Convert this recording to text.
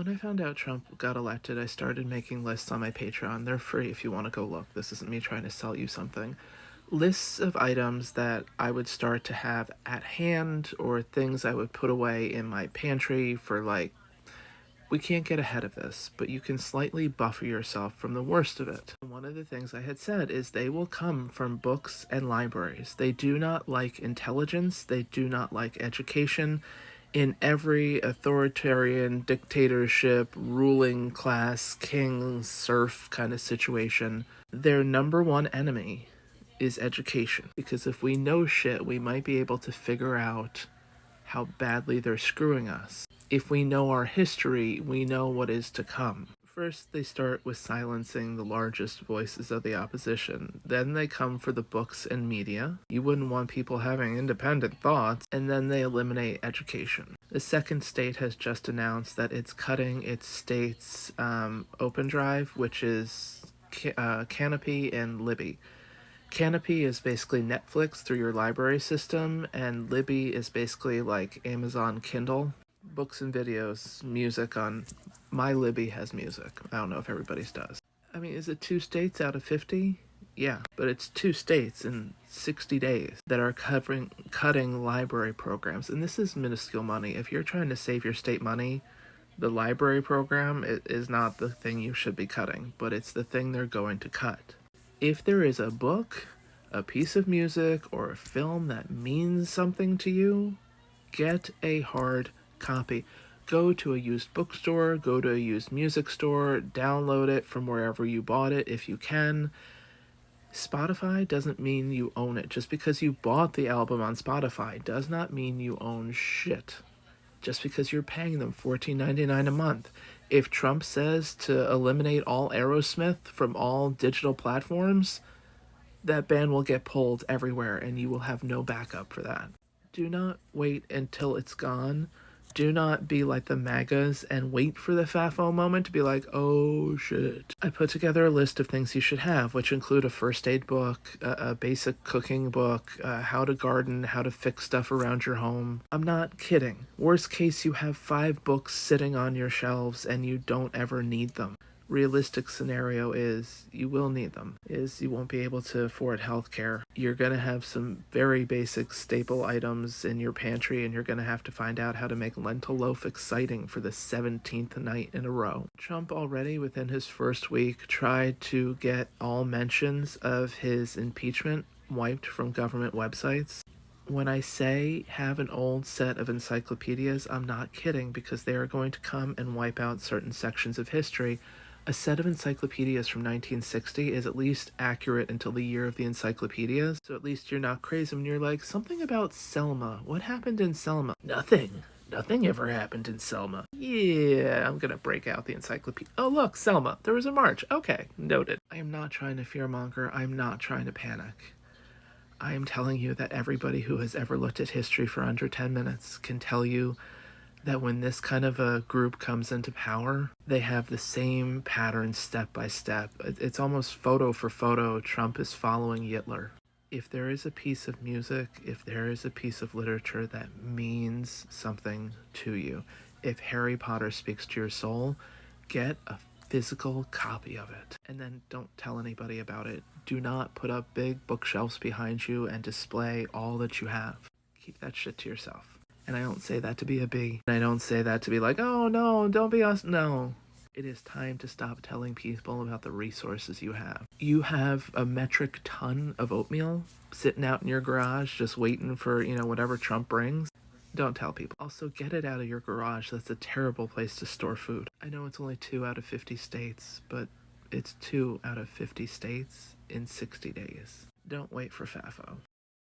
When I found out Trump got elected, I started making lists on my Patreon. They're free if you want to go look. This isn't me trying to sell you something. Lists of items that I would start to have at hand or things I would put away in my pantry for like, we can't get ahead of this, but you can slightly buffer yourself from the worst of it. One of the things I had said is they will come from books and libraries. They do not like intelligence, they do not like education. In every authoritarian dictatorship, ruling class, king, serf kind of situation, their number one enemy is education. Because if we know shit, we might be able to figure out how badly they're screwing us. If we know our history, we know what is to come. First, they start with silencing the largest voices of the opposition. Then they come for the books and media. You wouldn't want people having independent thoughts. And then they eliminate education. The second state has just announced that it's cutting its state's Open Drive, which is Canopy and Libby. Canopy is basically Netflix through your library system, and Libby is basically like Amazon Kindle. Books and videos, music on my Libby has music. I don't know if everybody's does. I mean, is it 2 states out of 50? Yeah, but it's 2 states in 60 days that are cutting library programs, and this is minuscule money. If you're trying to save your state money, the library program is not the thing you should be cutting, but it's the thing they're going to cut. If there is a book, a piece of music, or a film that means something to you, get a hard copy. Go to a used bookstore, go to a used music store, download it from wherever you bought it if you can. Spotify doesn't mean you own it. Just because you bought the album on Spotify does not mean you own shit. Just because you're paying them $14.99 a month. If Trump says to eliminate all Aerosmith from all digital platforms, that ban will get pulled everywhere and you will have no backup for that. Do not wait until it's gone. Do not be like the MAGAs and wait for the FAFO moment to be like, oh shit. I put together a list of things you should have, which include a first aid book, a basic cooking book, how to garden, how to fix stuff around your home. I'm not kidding. Worst case, you have 5 books sitting on your shelves and you don't ever need them. Realistic scenario is you will need them, is you won't be able to afford healthcare. You're going to have some very basic staple items in your pantry, and you're going to have to find out how to make lentil loaf exciting for the 17th night in a row. Trump already within his first week tried to get all mentions of his impeachment wiped from government websites. When I say have an old set of encyclopedias, I'm not kidding, because they are going to come and wipe out certain sections of history. A set of encyclopedias from 1960 is at least accurate until the year of the encyclopedias, so at least you're not crazy when you're like, something about Selma. What happened in Selma? Nothing. Nothing ever happened in Selma. Yeah, I'm gonna break out the encyclopedia. Oh look, Selma. There was a march. Okay, noted. I am not trying to fearmonger. I'm not trying to panic. I am telling you that everybody who has ever looked at history for under 10 minutes can tell you that when this kind of a group comes into power, they have the same pattern step by step. It's almost photo for photo. Trump is following Hitler. If there is a piece of music, if there is a piece of literature that means something to you, if Harry Potter speaks to your soul, get a physical copy of it. And then don't tell anybody about it. Do not put up big bookshelves behind you and display all that you have. Keep that shit to yourself. And I don't say that to be a bee. And I don't say that to be like, oh no, don't be us. No. It is time to stop telling people about the resources you have. You have a metric ton of oatmeal sitting out in your garage just waiting for, whatever Trump brings. Don't tell people. Also, get it out of your garage. That's a terrible place to store food. I know it's only 2 out of 50 states, but it's 2 out of 50 states in 60 days. Don't wait for FAFO.